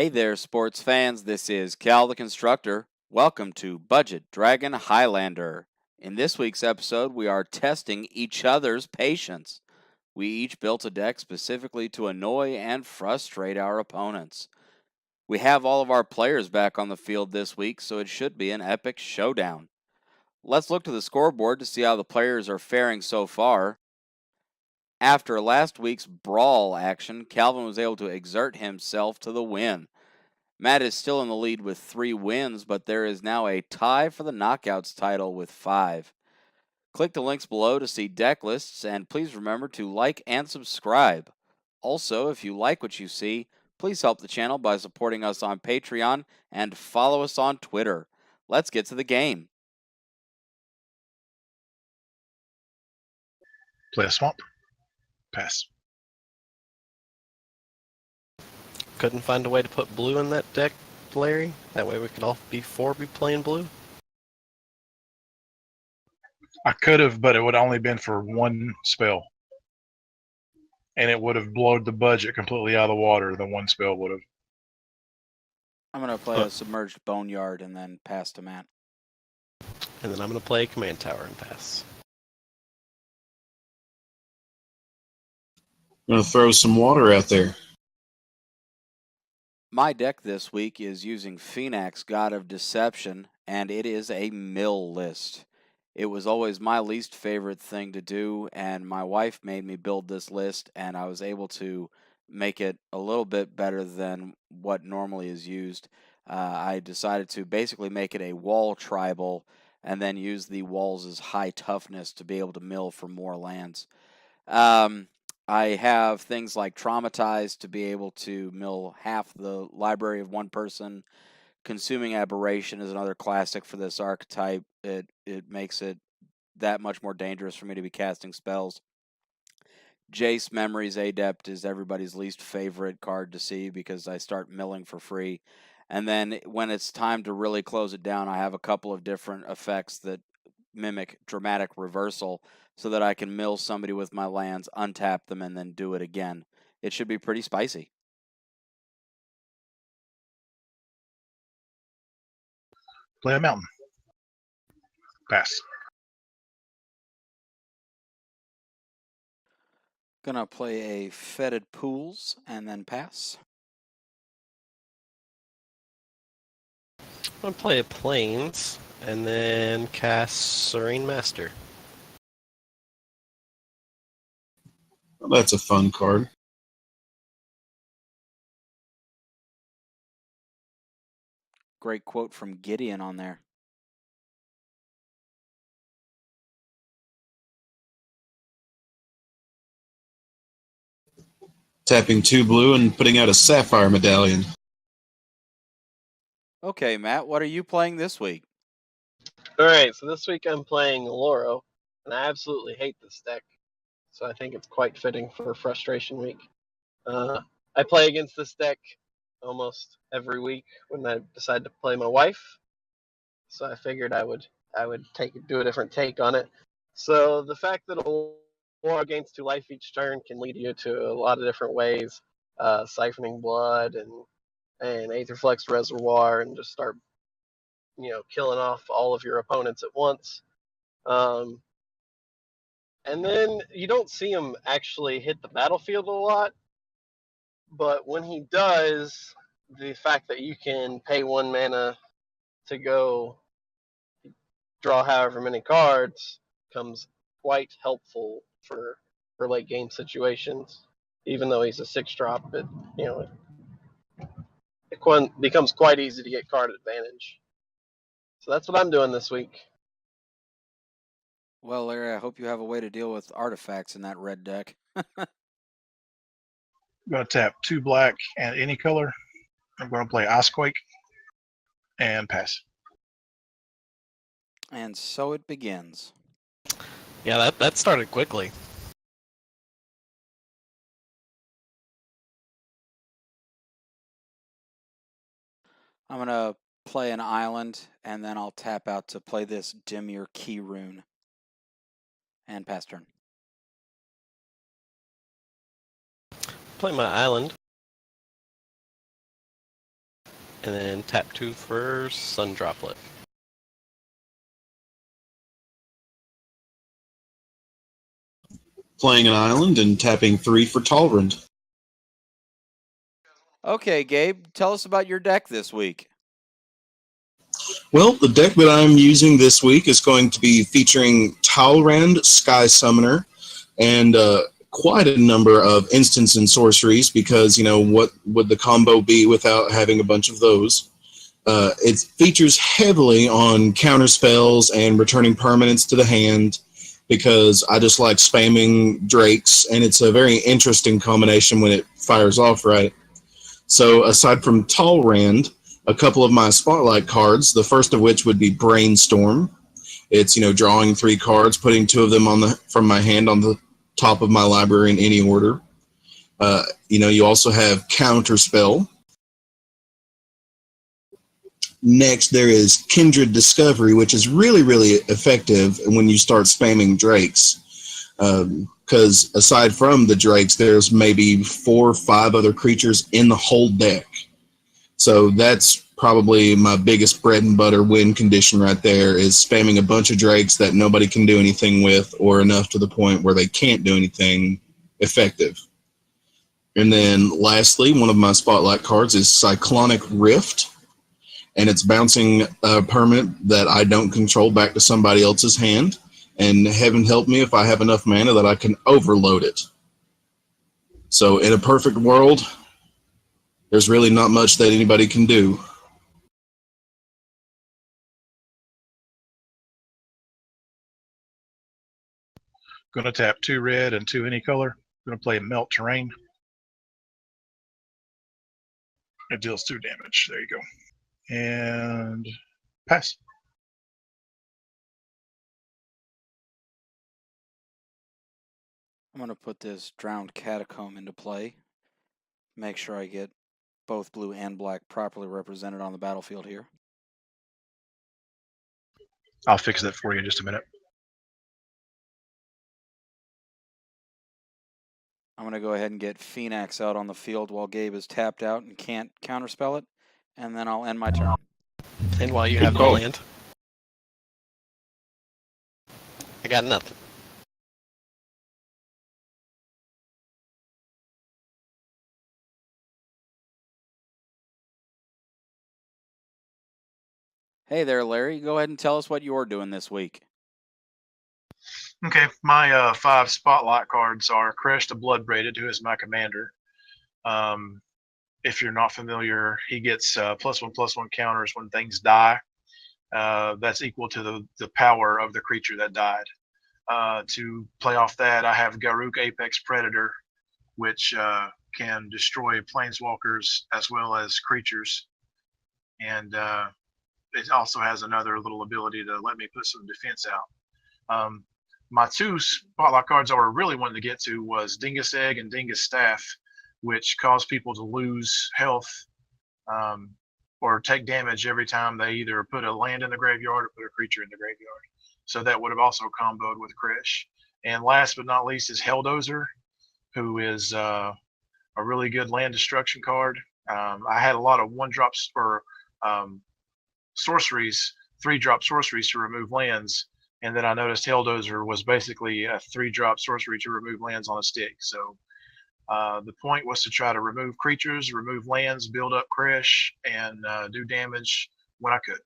Hey there, sports fans. This is Cal the Constructor. Welcome to Budget Dragon Highlander. In this week's episode, we are testing each other's patience. We each built a deck specifically to annoy and frustrate our opponents. We have all of our players back on the field this week, so it should be an epic showdown. Let's look to the scoreboard to see how the players are faring so far. After last week's brawl action, Calvin was able to exert himself to the win. Matt is still in the lead with 3 wins, but there is now a tie for the Knockouts title with 5. Click the links below to see deck lists, and please remember to like and subscribe. Also, if you like what you see, please help the channel by supporting us on Patreon and follow us on Twitter. Let's get to the game. Play a swamp. Pass. Couldn't find a way to put blue in that deck, Larry? That way we could all be playing blue? I could have, but it would only been for one spell. And it would have blown the budget completely out of the water, the one spell would have. I'm going to play a Submerged Boneyard and then pass to Matt. And then I'm going to play a Command Tower and pass. I'm going to throw some water out there. My deck this week is using Phoenix, God of Deception, and it is a mill list. It was always my least favorite thing to do, and my wife made me build this list, and I was able to make it a little bit better than what normally is used. I decided to basically make it a wall tribal, and then use the walls as high toughness to be able to mill for more lands. I have things like Traumatized to be able to mill half the library of one person. Consuming Aberration is another classic for this archetype. It makes it that much more dangerous for me to be casting spells. Jace Memories Adept is everybody's least favorite card to see because I start milling for free. And then when it's time to really close it down, I have a couple of different effects that mimic Dramatic Reversal so that I can mill somebody with my lands, untap them, and then do it again. It should be pretty spicy. Play a mountain. Pass. Gonna play a Fetid Pools and then pass. I'm going to play a Plains and then cast Serene Master. Well, that's a fun card. Great quote from Gideon on there. Tapping 2 blue and putting out a Sapphire Medallion. Okay, Matt, what are you playing this week? Alright, so this week I'm playing Loro, and I absolutely hate this deck. So I think it's quite fitting for Frustration Week. I play against this deck almost every week when I decide to play my wife. So I figured I would do a different take on it. So the fact that a war gains 2 life each turn can lead you to a lot of different ways, siphoning blood and Aetherflux Reservoir, and just start killing off all of your opponents at once. And then you don't see him actually hit the battlefield a lot, but when he does, the fact that you can pay 1 mana to go draw however many cards comes quite helpful for late game situations. Even though he's a 6-drop, it becomes quite easy to get card advantage. So that's what I'm doing this week. Well, Larry, I hope you have a way to deal with artifacts in that red deck. I'm going to tap 2 black and any color. I'm going to play Icequake and pass. And so it begins. Yeah, that started quickly. I'm going to play an island, and then I'll tap out to play this Dimir Key Rune. And pass turn. Play my island. And then tap 2 for Sun Droplet. Playing an island and tapping 3 for Talrand. Okay, Gabe, tell us about your deck this week. Well, the deck that I'm using this week is going to be featuring Talrand, Sky Summoner, and quite a number of instants and sorceries because, what would the combo be without having a bunch of those? It features heavily on counter spells and returning permanents to the hand because I just like spamming Drakes, and it's a very interesting combination when it fires off right. So aside from Talrand, a couple of my spotlight cards, the first of which would be Brainstorm. It's, drawing 3 cards, putting 2 of them from my hand on the top of my library in any order. You also have Counterspell. Next, there is Kindred Discovery, which is really, really effective when you start spamming Drakes. Because aside from the Drakes, there's maybe 4 or 5 other creatures in the whole deck. So that's probably my biggest bread and butter win condition right there, is spamming a bunch of Drakes that nobody can do anything with, or enough to the point where they can't do anything effective. And then lastly, one of my spotlight cards is Cyclonic Rift, and it's bouncing a permanent that I don't control back to somebody else's hand, and heaven help me if I have enough mana that I can overload it. So in a perfect world, there's really not much that anybody can do. Going to tap 2 red and 2 any color. Going to play Melt Terrain. It deals 2 damage. There you go. And pass. I'm going to put this Drowned Catacomb into play. Make sure I get both blue and black properly represented on the battlefield here. I'll fix that for you in just a minute. I'm going to go ahead and get Phoenix out on the field while Gabe is tapped out and can't counterspell it, and then I'll end my turn. And while you have the land, I got nothing. Hey there, Larry. Go ahead and tell us what you're doing this week. Okay, my 5 spotlight cards are Kresh the Bloodbraided, who is my commander. If you're not familiar, he gets +1/+1 counters when things die. That's equal to the power of the creature that died. To play off that, I have Garruk Apex Predator, which can destroy planeswalkers as well as creatures. And it also has another little ability to let me put some defense out. My 2 spotlight cards I were really wanting to get to was Dingus Egg and Dingus Staff, which cause people to lose health or take damage every time they either put a land in the graveyard or put a creature in the graveyard. So that would have also comboed with Kresh. And last but not least is Helldozer, who is a really good land destruction card. I had a lot of 1-drops or sorceries, 3-drop sorceries to remove lands, and then I noticed Helldozer was basically a 3-drop sorcery to remove lands on a stick. So the point was to try to remove creatures, remove lands, build up Kresh, and do damage when I could.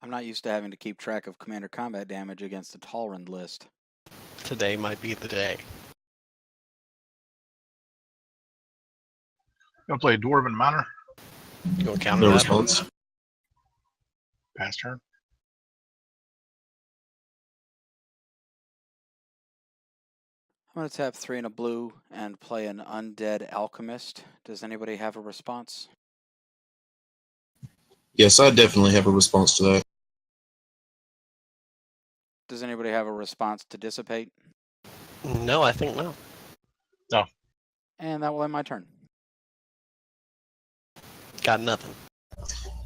I'm not used to having to keep track of commander combat damage against the Talrand list. Today might be the day. Gonna play Dwarven Miner. You gonna counter No that? response. Pass turn. I'm going to tap 3 and a blue and play an Undead Alchemist. Does anybody have a response? Yes, I definitely have a response to that. Does anybody have a response to Dissipate? No, I think no. No. And that will end my turn. Got nothing.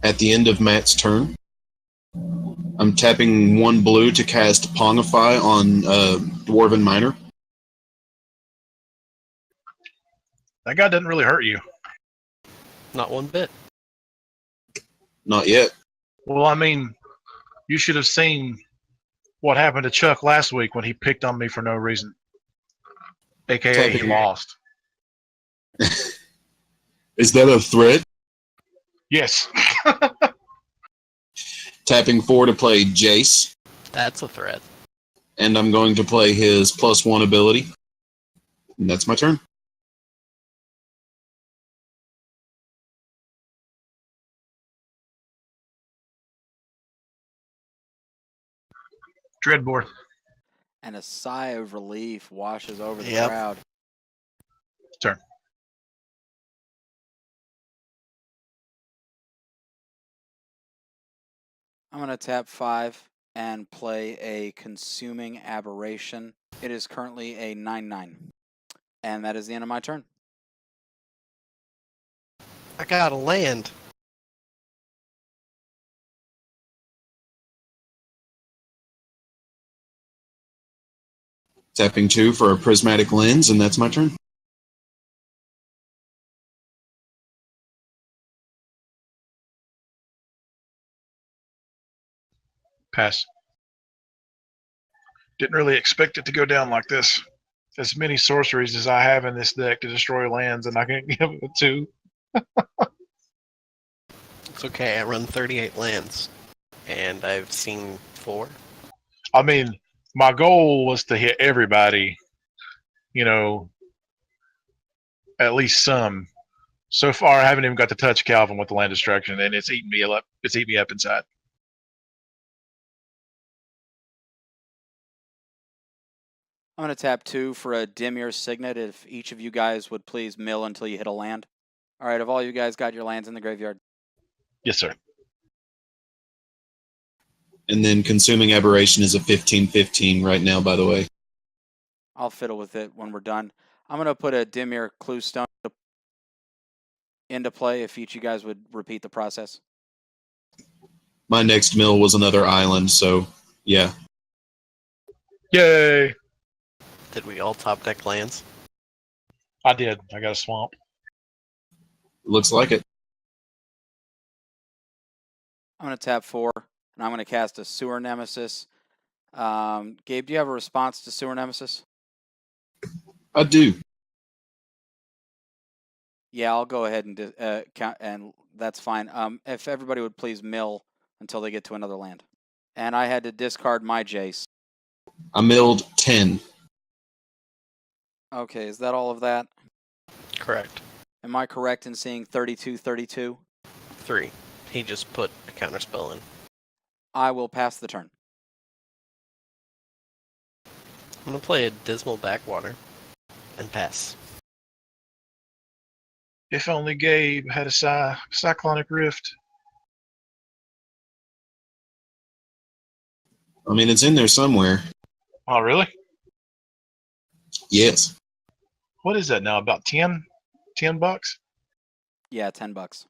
At the end of Matt's turn, I'm tapping 1 blue to cast Pongify on Dwarven Miner. That guy doesn't really hurt you. Not one bit. Not yet. Well, I mean, you should have seen what happened to Chuck last week when he picked on me for no reason. AKA, he lost. Is that a threat? Yes. Tapping 4 to play Jace, That's a threat. and I'm going to play his +1 ability. And that's my turn. Dreadboard. And a sigh of relief washes over the Yep. crowd. Turn. I'm going to tap 5 and play a Consuming Aberration. It is currently a 9/9. And that is the end of my turn. I got a land. Tapping 2 for a Prismatic Lens, and that's my turn. Pass. Didn't really expect it to go down like this. As many sorceries as I have in this deck to destroy lands, and I can give it 2. It's okay. I run 38 lands, and I've seen 4. I mean, my goal was to hit everybody, you know, at least some. So far, I haven't even got to touch Calvin with the land destruction, and it's eating me up. It's eating me up inside. I'm going to tap 2 for a Dimir Signet if each of you guys would please mill until you hit a land. All right, have all you guys got your lands in the graveyard? Yes, sir. And then Consuming Aberration is a 15/15 right now, by the way. I'll fiddle with it when we're done. I'm going to put a Dimir Cluestone into play if each of you guys would repeat the process. My next mill was another island, so yeah. Yay! Did we all top deck lands? I did. I got a swamp. Looks like it. I'm going to tap 4, and I'm going to cast a Sewer Nemesis. Gabe, do you have a response to Sewer Nemesis? I do. Yeah, I'll go ahead and count, and that's fine. If everybody would please mill until they get to another land. And I had to discard my Jace. I milled 10. Okay, is that all of that? Correct. Am I correct in seeing 32/32? 3. He just put a counterspell in. I will pass the turn. I'm gonna play a Dismal Backwater and pass. If only Gabe had a Cyclonic Rift. I mean, it's in there somewhere. Oh, really? Yes. What is that now? About 10? $10? Yeah, $10.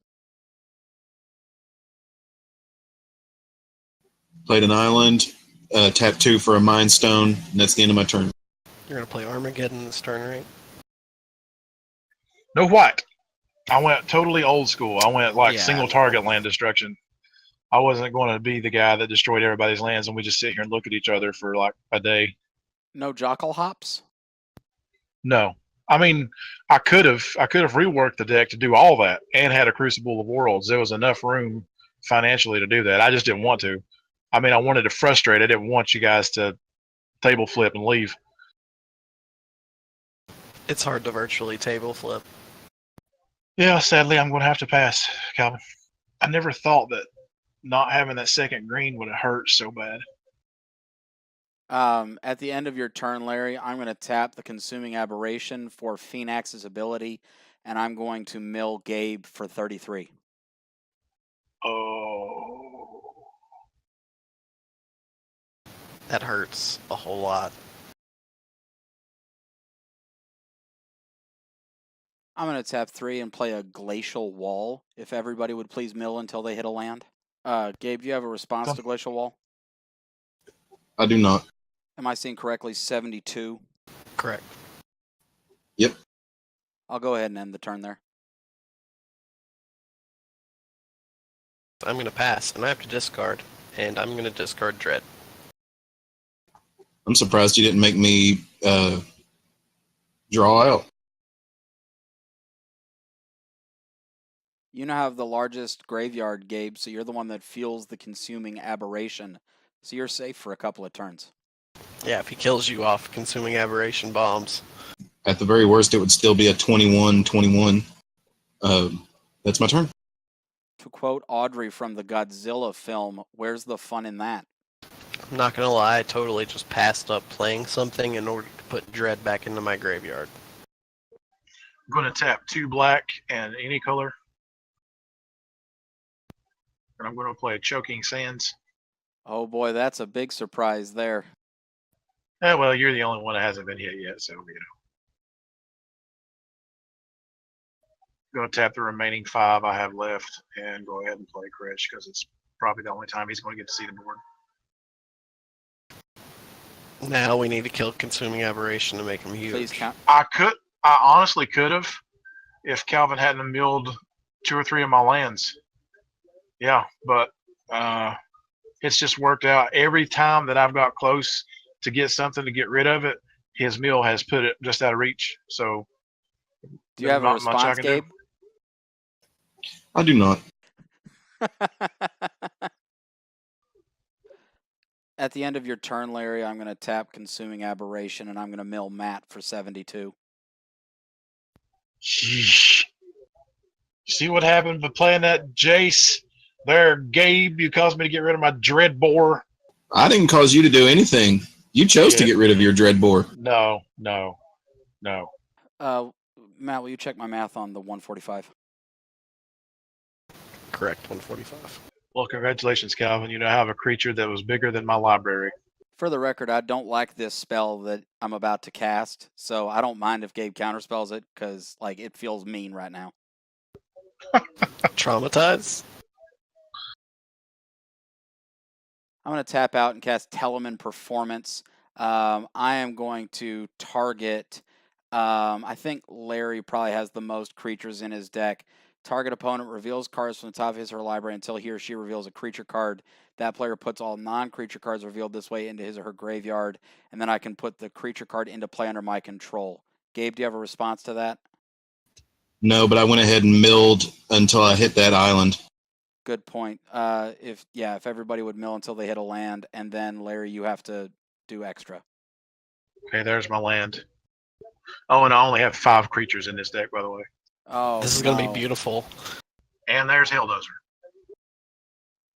Played an island. Tap 2 for a Mind Stone, and that's the end of my turn. You're gonna play Armageddon this turn, right? No what? I went totally old school. I went like Yeah. single target land destruction. I wasn't going to be the guy that destroyed everybody's lands and we just sit here and look at each other for like a day. No Jockle Hops? No. I mean, I could have reworked the deck to do all that and had a Crucible of Worlds. There was enough room financially to do that. I just didn't want to. I mean, I wanted to frustrate. I didn't want you guys to table flip and leave. It's hard to virtually table flip. Yeah, sadly, I'm going to have to pass, Calvin. I never thought that not having that second green would have hurt so bad. At the end of your turn, Larry, I'm going to tap the Consuming Aberration for Phoenix's ability, and I'm going to mill Gabe for 33. Oh. That hurts a whole lot. I'm going to tap 3 and play a Glacial Wall, if everybody would please mill until they hit a land. Gabe, do you have a response to Glacial Wall? I do not. Am I seeing correctly? 72. Correct. Yep. I'll go ahead and end the turn there. I'm going to pass, and I have to discard, and I'm going to discard Dread. I'm surprised you didn't make me draw out. You now have the largest graveyard, Gabe, so you're the one that fuels the consuming aberration. So you're safe for a couple of turns. Yeah, if he kills you off consuming aberration bombs. At the very worst, it would still be a 21-21. That's my turn. To quote Audrey from the Godzilla film, where's the fun in that? I'm not going to lie, I totally just passed up playing something in order to put Dread back into my graveyard. I'm going to tap 2 black and any color. And I'm going to play Choking Sands. Oh boy, that's a big surprise there. Yeah, well, you're the only one that hasn't been hit yet, so Going to tap the remaining 5 I have left and go ahead and play Critch because it's probably the only time he's going to get to see the board. Now we need to kill consuming aberration to make him huge. Please count. I honestly could have if Calvin hadn't milled 2 or 3 of my lands. Yeah, but it's just worked out. Every time that I've got close to get something to get rid of it, his mill has put it just out of reach. So, do you have a not much I response, can Gabe? do. I do not. At the end of your turn, Larry, I'm going to tap Consuming Aberration, and I'm going to mill Matt for 72. Sheesh. See what happened by playing that Jace there, Gabe? You caused me to get rid of my Dread Boar. I didn't cause you to do anything. You chose to get rid of your Dread Boar. No. Matt, will you check my math on the 145? Correct, 145. Well, congratulations, Calvin. You now have a creature that was bigger than my library. For the record, I don't like this spell that I'm about to cast, so I don't mind if Gabe counterspells it, because it feels mean right now. Traumatized? I'm going to tap out and cast Telemann Performance. I am going to target, I think Larry probably has the most creatures in his deck. Target opponent reveals cards from the top of his or her library until he or she reveals a creature card. That player puts all non-creature cards revealed this way into his or her graveyard, and then I can put the creature card into play under my control. Gabe, do you have a response to that? No, but I went ahead and milled until I hit that island. Good point. If everybody would mill until they hit a land, and then Larry, you have to do extra. Okay, there's my land. Oh, and I only have 5 creatures in this deck, by the way. Oh, this is going to be beautiful. And there's Helldozer.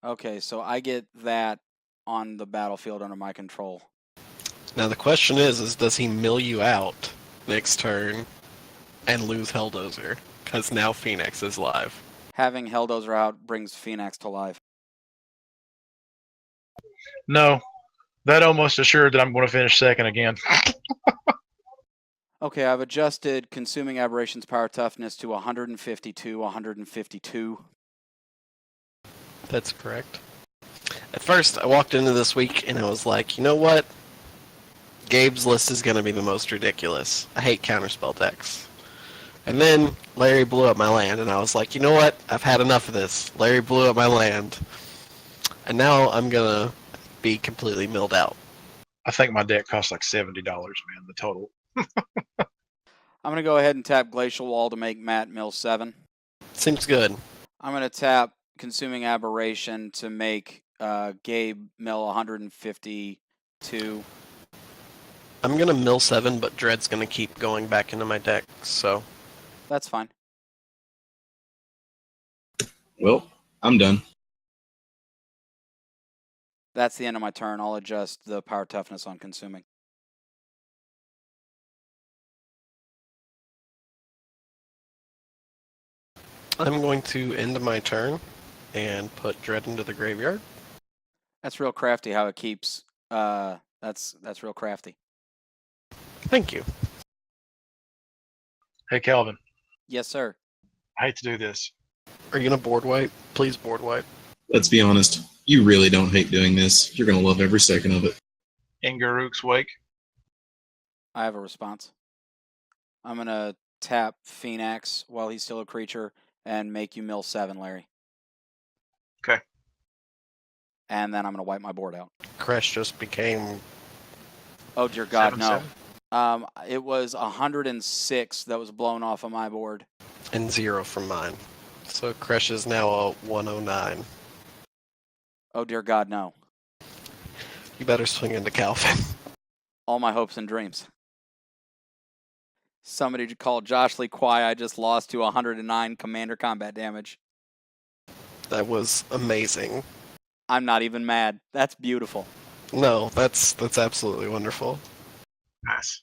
Okay, so I get that on the battlefield under my control. Now the question is does he mill you out next turn and lose Helldozer? Because now Phoenix is live. Having Helldozer out brings Phoenix to life. No, that almost assured that I'm going to finish second again. Okay, I've adjusted Consuming Aberration's power toughness to 152. That's correct. At first, I walked into this week and I was like, you know what? Gabe's list is going to be the most ridiculous. I hate counterspell decks. And then Larry blew up my land, and I was like, you know what? I've had enough of this. Larry blew up my land. And now I'm going to be completely milled out. I think my deck costs like $70, man, the total. I'm going to go ahead and tap Glacial Wall to make Matt mill 7. Seems good. I'm going to tap Consuming Aberration to make Gabe mill 152. I'm going to mill 7, but Dread's going to keep going back into my deck, so... That's fine. Well, I'm done. That's the end of my turn. I'll adjust the power toughness on Consuming. I'm going to end my turn and put Dread into the graveyard. That's real crafty how it keeps... That's real crafty. Thank you. Hey, Calvin. Yes, sir. I hate to do this. Are you going to board wipe? Please board wipe. Let's be honest. You really don't hate doing this. You're going to love every second of it. In Garuk's wake. I have a response. I'm going to tap Phoenix while he's still a creature and make you mill 7, Larry. Okay. And then I'm going to wipe my board out. Crash just became... Oh, dear God, 7/7. no. It was 106 that was blown off of my board. and 0 from mine. So Crash is now a 109. Oh, dear God, no. You better swing into Calvin. All my hopes and dreams. Somebody call Josh Lee Kwai. I just lost to 109 commander combat damage. That was amazing. I'm not even mad. That's beautiful. No, that's absolutely wonderful. Nice.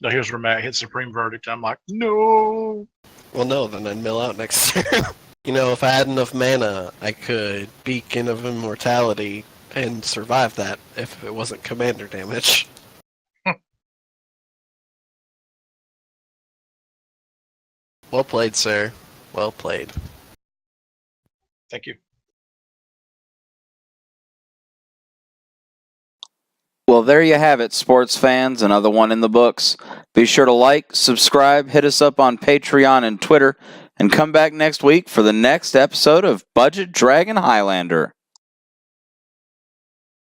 Now here's where Matt hits Supreme Verdict. I'm like, no. Well, no, then I'd mill out next turn. You know, if I had enough mana, I could Beacon of Immortality and survive that if it wasn't commander damage. Well played, sir. Well played. Thank you. Well, there you have it, sports fans. Another one in the books. Be sure to like, subscribe, hit us up on Patreon and Twitter, and come back next week for the next episode of Budget Dragon Highlander.